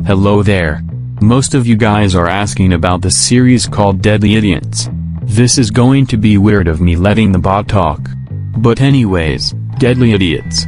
Hello there. Most of you guys are asking about the series called Deadly Idiots. This is going to be weird of me letting the bot talk. But anyways, Deadly Idiots.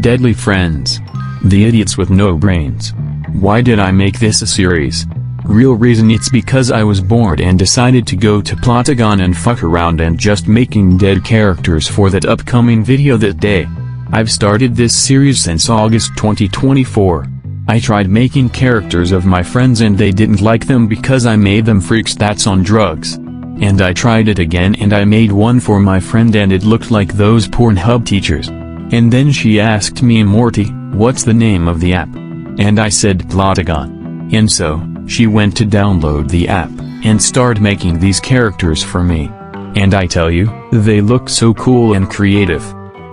Deadly friends. The idiots with no brains. Why did I make this a series? Real reason, it's because I was bored and decided to go to Plotagon and fuck around and just making dead characters for that upcoming video that day. I've started this series since August 2024. I tried making characters of my friends and they didn't like them because I made them freaks that's on drugs. And I tried it again and I made one for my friend and it looked like those Pornhub teachers. And then she asked me, Morty, what's the name of the app? And I said Plotagon. And so, she went to download the app, and started making these characters for me. And I tell you, they look so cool and creative.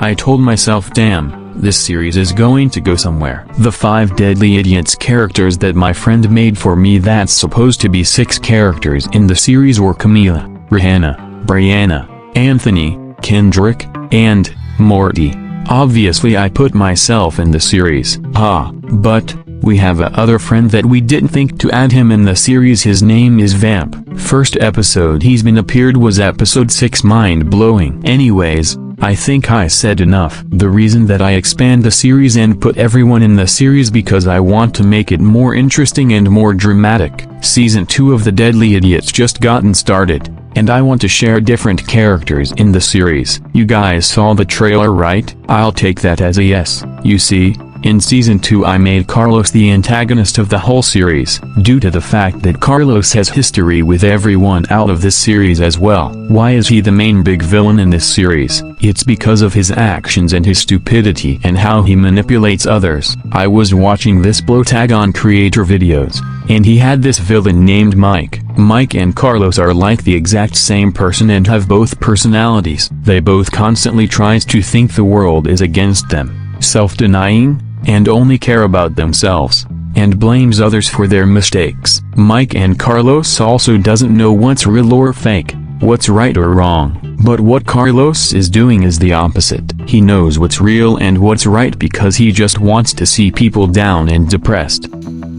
I told myself, damn, this series is going to go somewhere. The 5 Deadly Idiots characters that my friend made for me, that's supposed to be 6 characters in the series, were Camila, Rihanna, Brianna, Anthony, Kendrick, and Morty. Obviously I put myself in the series. But we have a other friend that we didn't think to add him in the series. His name is Vamp. First episode he's been appeared was episode 6, mind blowing. Anyways, I think I said enough. The reason that I expand the series and put everyone in the series because I want to make it more interesting and more dramatic. Season 2 of the Deadly Idiots just gotten started, and I want to share different characters in the series. You guys saw the trailer, right? I'll take that as a yes. You see, in Season 2 I made Carlos the antagonist of the whole series, due to the fact that Carlos has history with everyone out of this series as well. Why is he the main big villain in this series? It's because of his actions and his stupidity and how he manipulates others. I was watching this Plotagon creator videos, and he had this villain named Mike. Mike and Carlos are like the exact same person and have both personalities. They both constantly tries to think the world is against them, self-denying, and only care about themselves, and blames others for their mistakes. Mike and Carlos also doesn't know what's real or fake, what's right or wrong, but what Carlos is doing is the opposite. He knows what's real and what's right because he just wants to see people down and depressed.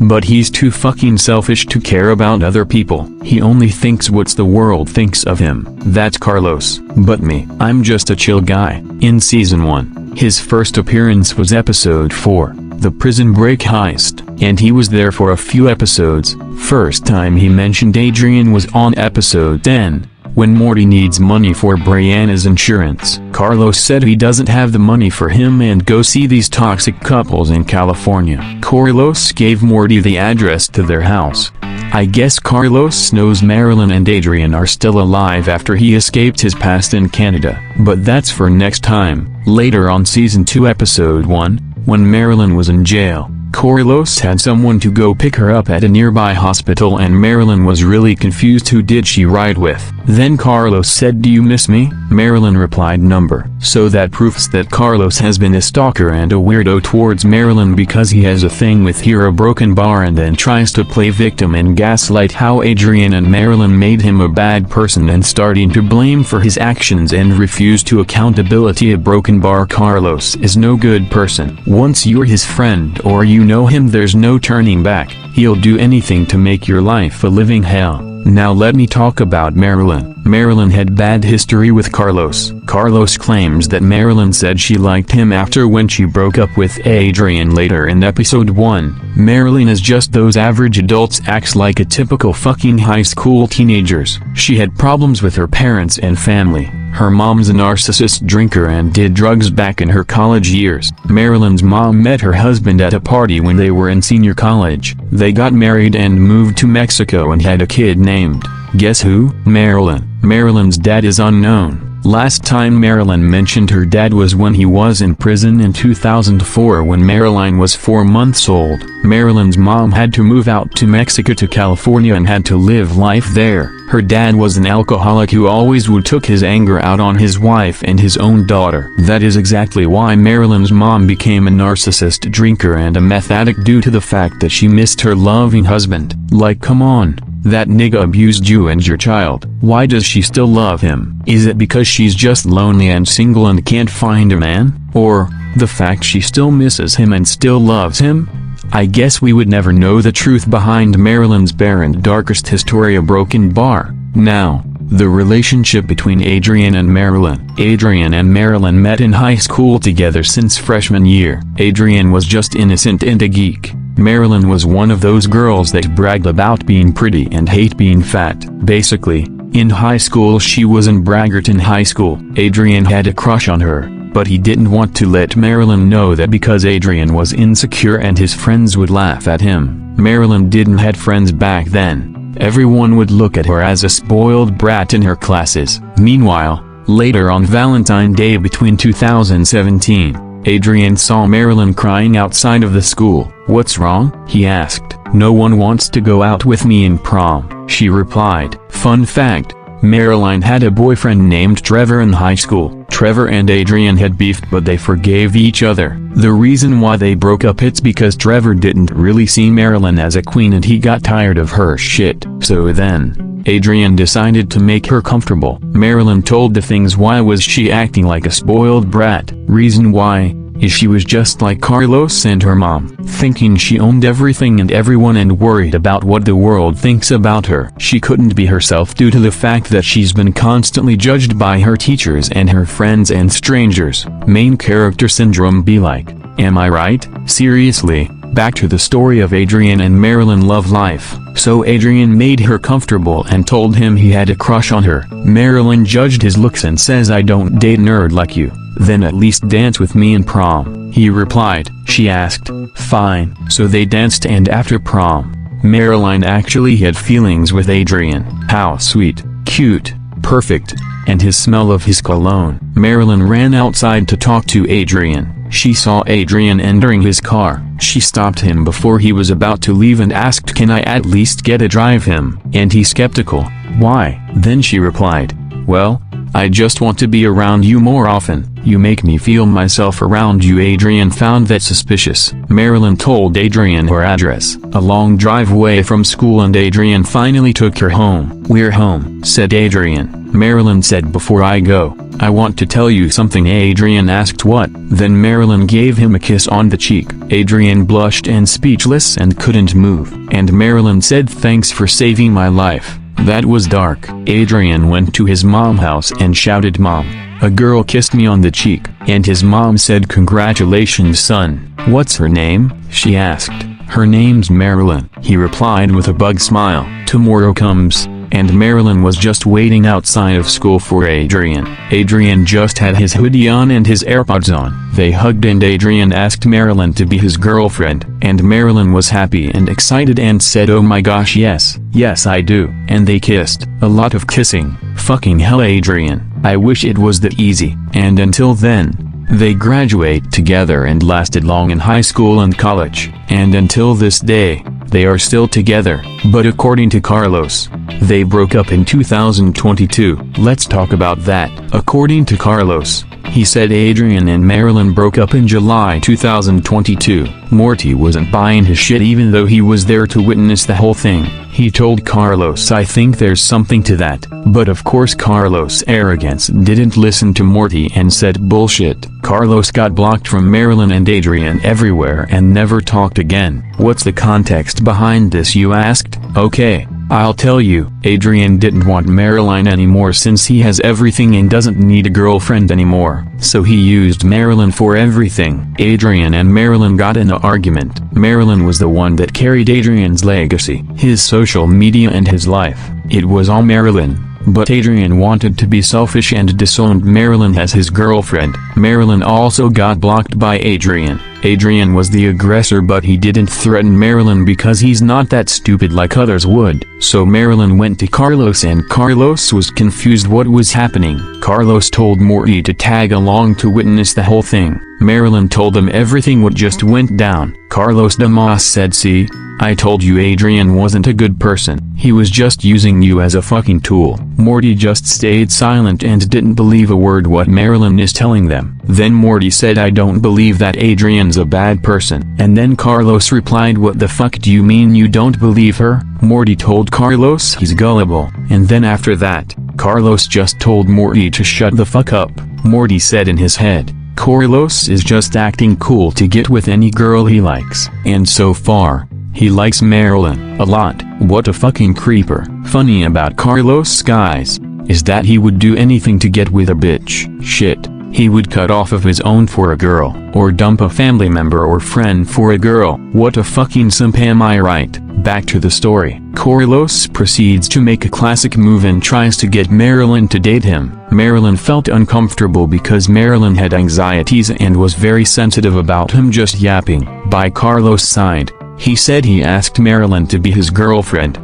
But he's too fucking selfish to care about other people. He only thinks what the world thinks of him. That's Carlos. But me, I'm just a chill guy. In Season 1, his first appearance was episode 4, the prison break heist, and he was there for a few episodes. First time he mentioned Adrian was on episode 10, when Morty needs money for Brianna's insurance. Carlos said he doesn't have the money for him and go see these toxic couples in California. Carlos gave Morty the address to their house. I guess Carlos knows Marilyn and Adrian are still alive after he escaped his past in Canada, but that's for next time. Later on Season 2 episode 1, when Marilyn was in jail, Carlos had someone to go pick her up at a nearby hospital and Marilyn was really confused who did she ride with. Then Carlos said, "Do you miss me?" Marilyn replied, "Number." So that proves that Carlos has been a stalker and a weirdo towards Marilyn because he has a thing with her, a broken bar, and then tries to play victim and gaslight how Adrian and Marilyn made him a bad person and starting to blame for his actions and refuse to accountability. A broken bar. Carlos is no good person. Once you're his friend or you know him, there's no turning back. He'll do anything to make your life a living hell. Now let me talk about Marilyn. Marilyn had bad history with Carlos. Carlos claims that Marilyn said she liked him after when she broke up with Adrian later in episode 1. Marilyn is just those average adults, acts like a typical fucking high school teenagers. She had problems with her parents and family. Her mom's a narcissist drinker and did drugs back in her college years. Marilyn's mom met her husband at a party when they were in senior college. They got married and moved to Mexico and had a kid named, guess who? Marilyn. Marilyn's dad is unknown. Last time Marilyn mentioned her dad was when he was in prison in 2004 when Marilyn was 4 months old. Marilyn's mom had to move out to Mexico to California and had to live life there. Her dad was an alcoholic who always took his anger out on his wife and his own daughter. That is exactly why Marilyn's mom became a narcissist drinker and a meth addict, due to the fact that she missed her loving husband. Like, come on. That nigga abused you and your child. Why does she still love him? Is it because she's just lonely and single and can't find a man? Or, the fact she still misses him and still loves him? I guess we would never know the truth behind Marilyn's bare and darkest history, a broken bar. Now, the relationship between Adrian and Marilyn. Adrian and Marilyn met in high school together since freshman year. Adrian was just innocent and a geek. Marilyn was one of those girls that bragged about being pretty and hate being fat. Basically, in high school she was in Braggerton High School. Adrian had a crush on her, but he didn't want to let Marilyn know that because Adrian was insecure and his friends would laugh at him. Marilyn didn't have friends back then. Everyone would look at her as a spoiled brat in her classes. Meanwhile, later on Valentine's Day between 2017, Adrian saw Marilyn crying outside of the school. "What's wrong?" he asked. "No one wants to go out with me in prom," she replied. Fun fact, Marilyn had a boyfriend named Trevor in high school. Trevor and Adrian had beefed, but they forgave each other. The reason why they broke up, it's because Trevor didn't really see Marilyn as a queen and he got tired of her shit. So then, Adrian decided to make her comfortable. Marilyn told the things why was she acting like a spoiled brat. Reason why is she was just like Carlos and her mom, thinking she owned everything and everyone and worried about what the world thinks about her. She couldn't be herself due to the fact that she's been constantly judged by her teachers and her friends and strangers. Main character syndrome be like, am I right? Seriously, back to the story of Adrian and Marilyn love life. So Adrian made her comfortable and told him he had a crush on her. Marilyn judged his looks and says, "I don't date nerd like you. Then at least dance with me in prom," he replied. She asked, "Fine." So they danced, and after prom, Marilyn actually had feelings with Adrian. How sweet, cute, perfect, and his smell of his cologne. Marilyn ran outside to talk to Adrian. She saw Adrian entering his car. She stopped him before he was about to leave and asked, "Can I at least get a drive him?" And he skeptical, "Why?" Then she replied, "Well, I just want to be around you more often. You make me feel myself around you." Adrian found that suspicious. Marilyn told Adrian her address. A long drive away from school, and Adrian finally took her home. "We're home," said Adrian. Marilyn said, "Before I go, I want to tell you something." Adrian asked what. Then Marilyn gave him a kiss on the cheek. Adrian blushed and speechless and couldn't move. And Marilyn said, "Thanks for saving my life." That was dark. Adrian went to his mom's house and shouted, "Mom, a girl kissed me on the cheek." And his mom said, "Congratulations, son." "What's her name?" she asked. "Her name's Marilyn," he replied with a bug smile. Tomorrow comes, and Marilyn was just waiting outside of school for Adrian. Adrian just had his hoodie on and his AirPods on. They hugged, and Adrian asked Marilyn to be his girlfriend. And Marilyn was happy and excited and said, "Oh my gosh, yes, yes I do." And they kissed. A lot of kissing. Fucking hell, Adrian, I wish it was that easy. And until then, they graduate together and lasted long in high school and college. And until this day, they are still together. But according to Carlos, they broke up in 2022. Let's talk about that. According to Carlos, he said Adrian and Marilyn broke up in July 2022. Morty wasn't buying his shit even though he was there to witness the whole thing. He told Carlos, "I think there's something to that." But of course Carlos' arrogance didn't listen to Morty and said bullshit. Carlos got blocked from Marilyn and Adrian everywhere and never talked again. What's the context behind this, you asked? Okay, I'll tell you. Adrian didn't want Marilyn anymore since he has everything and doesn't need a girlfriend anymore. So he used Marilyn for everything. Adrian and Marilyn got in an argument. Marilyn was the one that carried Adrian's legacy, his social media and his life. It was all Marilyn. But Adrian wanted to be selfish and disowned Marilyn as his girlfriend. Marilyn also got blocked by Adrian. Adrian was the aggressor, but he didn't threaten Marilyn because he's not that stupid like others would. So Marilyn went to Carlos and Carlos was confused what was happening. Carlos told Morty to tag along to witness the whole thing. Marilyn told him everything what just went down. Carlos Damas said, "See, I told you Adrian wasn't a good person. He was just using you as a fucking tool." Morty just stayed silent and didn't believe a word what Marilyn is telling them. Then Morty said, "I don't believe that Adrian's a bad person." And then Carlos replied, "What the fuck do you mean you don't believe her?" Morty told Carlos he's gullible. And then after that, Carlos just told Morty to shut the fuck up. Morty said in his head, Carlos is just acting cool to get with any girl he likes. And so far, he likes Marilyn a lot. What a fucking creeper. Funny about Carlos, guys, is that he would do anything to get with a bitch. Shit, he would cut off of his own for a girl, or dump a family member or friend for a girl. What a fucking simp, am I right? Back to the story. Carlos proceeds to make a classic move and tries to get Marilyn to date him. Marilyn felt uncomfortable because Marilyn had anxieties and was very sensitive about him just yapping. By Carlos' side, he said he asked Marilyn to be his girlfriend,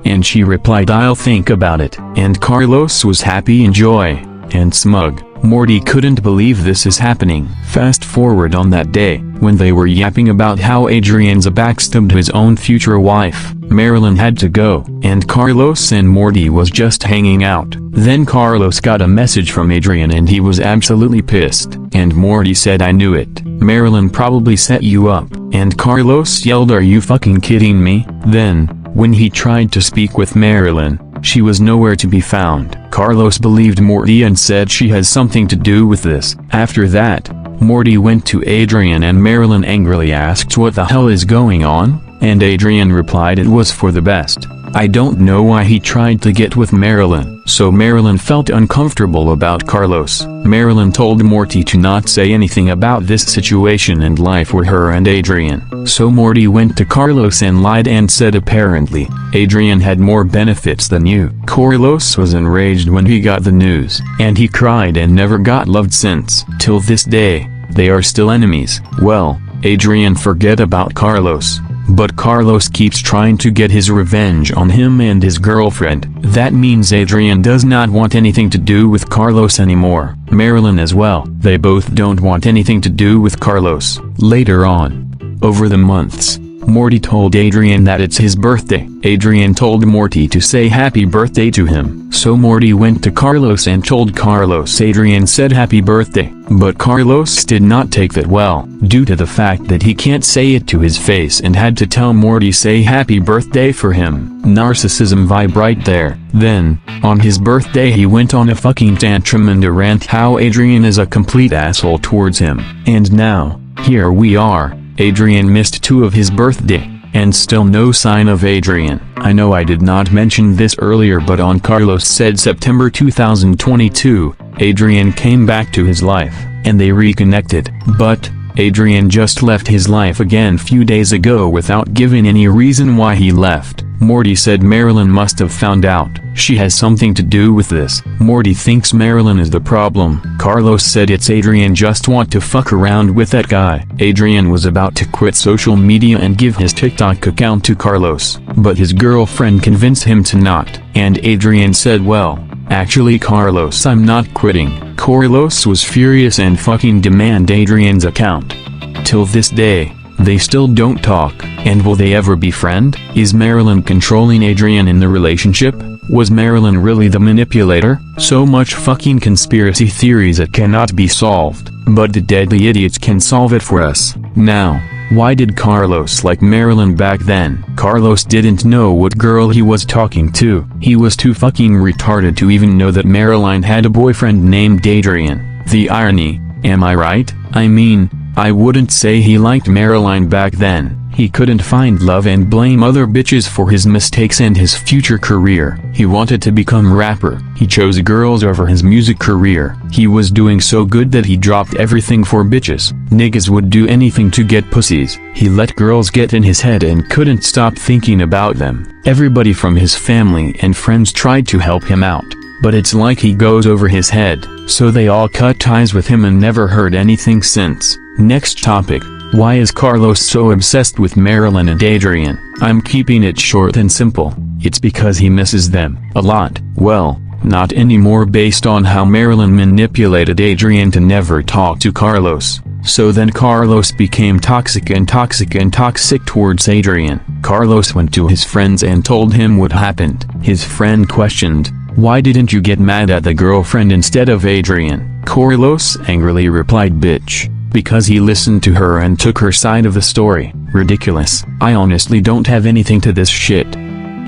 and she replied, "I'll think about it." And Carlos was happy and joy and smug. Morty couldn't believe this is happening. Fast forward on that day, when they were yapping about how Adrian's backstabbed his own future wife, Marilyn had to go, and Carlos and Morty was just hanging out. Then Carlos got a message from Adrian and he was absolutely pissed. And Morty said, "I knew it. Marilyn probably set you up." And Carlos yelled, "Are you fucking kidding me?" Then, when he tried to speak with Marilyn, she was nowhere to be found. Carlos believed Morty and said she has something to do with this. After that, Morty went to Adrian and Marilyn angrily asked what the hell is going on, and Adrian replied it was for the best. I don't know why he tried to get with Marilyn. So Marilyn felt uncomfortable about Carlos. Marilyn told Morty to not say anything about this situation and life for her and Adrian. So Morty went to Carlos and lied and said apparently, Adrian had more benefits than you. Carlos was enraged when he got the news, and he cried and never got loved since. Till this day, they are still enemies. Well, Adrian forget about Carlos, but Carlos keeps trying to get his revenge on him and his girlfriend. That means Adrian does not want anything to do with Carlos anymore. Marilyn as well. They both don't want anything to do with Carlos. Later on, over the months, Morty told Adrian that it's his birthday. Adrian told Morty to say happy birthday to him. So Morty went to Carlos and told Carlos Adrian said happy birthday. But Carlos did not take that well, due to the fact that he can't say it to his face and had to tell Morty say happy birthday for him. Narcissism vibe right there. Then, on his birthday he went on a fucking tantrum and a rant how Adrian is a complete asshole towards him. And now, here we are. Adrian missed 2 of his birthday, and still no sign of Adrian. I know I did not mention this earlier, but on Carlos said September 2022, Adrian came back to his life, and they reconnected. But Adrian just left his life again few days ago without giving any reason why he left. Morty said Marilyn must have found out. She has something to do with this. Morty thinks Marilyn is the problem. Carlos said it's Adrian just want to fuck around with that guy. Adrian was about to quit social media and give his TikTok account to Carlos, but his girlfriend convinced him to not. And Adrian said, well, actually Carlos, I'm not quitting. Carlos was furious and fucking demand Adrian's account. Till this day, they still don't talk. And will they ever be friends? Is Marilyn controlling Adrian in the relationship? Was Marilyn really the manipulator? So much fucking conspiracy theories that cannot be solved, but the deadly idiots can solve it for us. Now, why did Carlos like Marilyn back then? Carlos didn't know what girl he was talking to. He was too fucking retarded to even know that Marilyn had a boyfriend named Adrian. The irony, am I right? I mean, I wouldn't say he liked Marilyn back then. He couldn't find love and blame other bitches for his mistakes and his future career. He wanted to become rapper. He chose girls over his music career. He was doing so good that he dropped everything for bitches. Niggas would do anything to get pussies. He let girls get in his head and couldn't stop thinking about them. Everybody from his family and friends tried to help him out, but it's like he goes over his head. So they all cut ties with him and never heard anything since. Next topic. Why is Carlos so obsessed with Marilyn and Adrian? I'm keeping it short and simple. It's because he misses them a lot. Well, not anymore, based on how Marilyn manipulated Adrian to never talk to Carlos. So then Carlos became toxic towards Adrian. Carlos went to his friends and told him what happened. His friend questioned, "Why didn't you get mad at the girlfriend instead of Adrian?" Carlos angrily replied, "Bitch. Because he listened to her and took her side of the story." Ridiculous. I honestly don't have anything to this shit.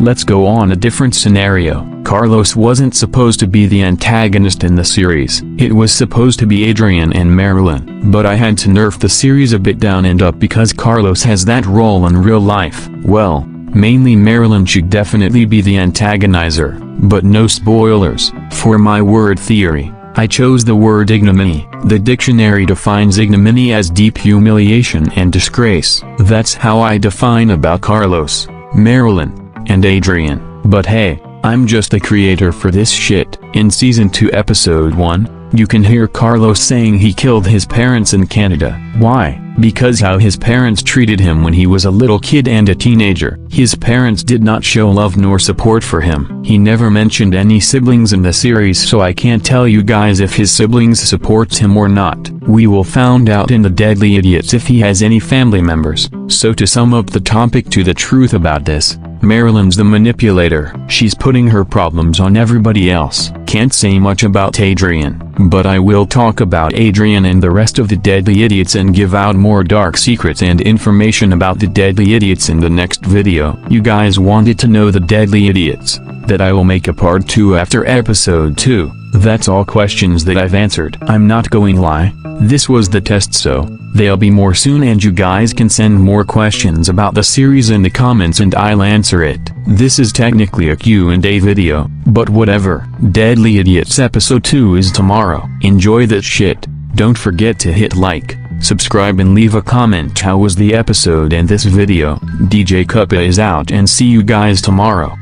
Let's go on a different scenario. Carlos wasn't supposed to be the antagonist in the series. It was supposed to be Adrian and Marilyn. But I had to nerf the series a bit down and up because Carlos has that role in real life. Well, mainly Marilyn should definitely be the antagonizer, but no spoilers. For my word theory, I chose the word ignominy. The dictionary defines ignominy as deep humiliation and disgrace. That's how I define about Carlos, Marilyn, and Adrian. But hey, I'm just the creator for this shit. In Season 2 Episode 1, you can hear Carlos saying he killed his parents in Canada. Why? Because how his parents treated him when he was a little kid and a teenager. His parents did not show love nor support for him. He never mentioned any siblings in the series, so I can't tell you guys if his siblings supports him or not. We will find out in the Deadly Idiots if he has any family members. So to sum up the topic to the truth about this, Marilyn's the manipulator. She's putting her problems on everybody else. Can't say much about Adrian, but I will talk about Adrian and the rest of the Deadly Idiots and give out more dark secrets and information about the Deadly Idiots in the next video. You guys wanted to know the Deadly Idiots, that I will make a part 2 after episode 2. That's all questions that I've answered. I'm not going lie, this was the test, so there'll be more soon, and you guys can send more questions about the series in the comments and I'll answer it. This is technically a Q&A video, but whatever. Deadly Idiots episode 2 is tomorrow. Enjoy that shit. Don't forget to hit like, subscribe and leave a comment how was the episode and this video. DJ Cuppa is out and see you guys tomorrow.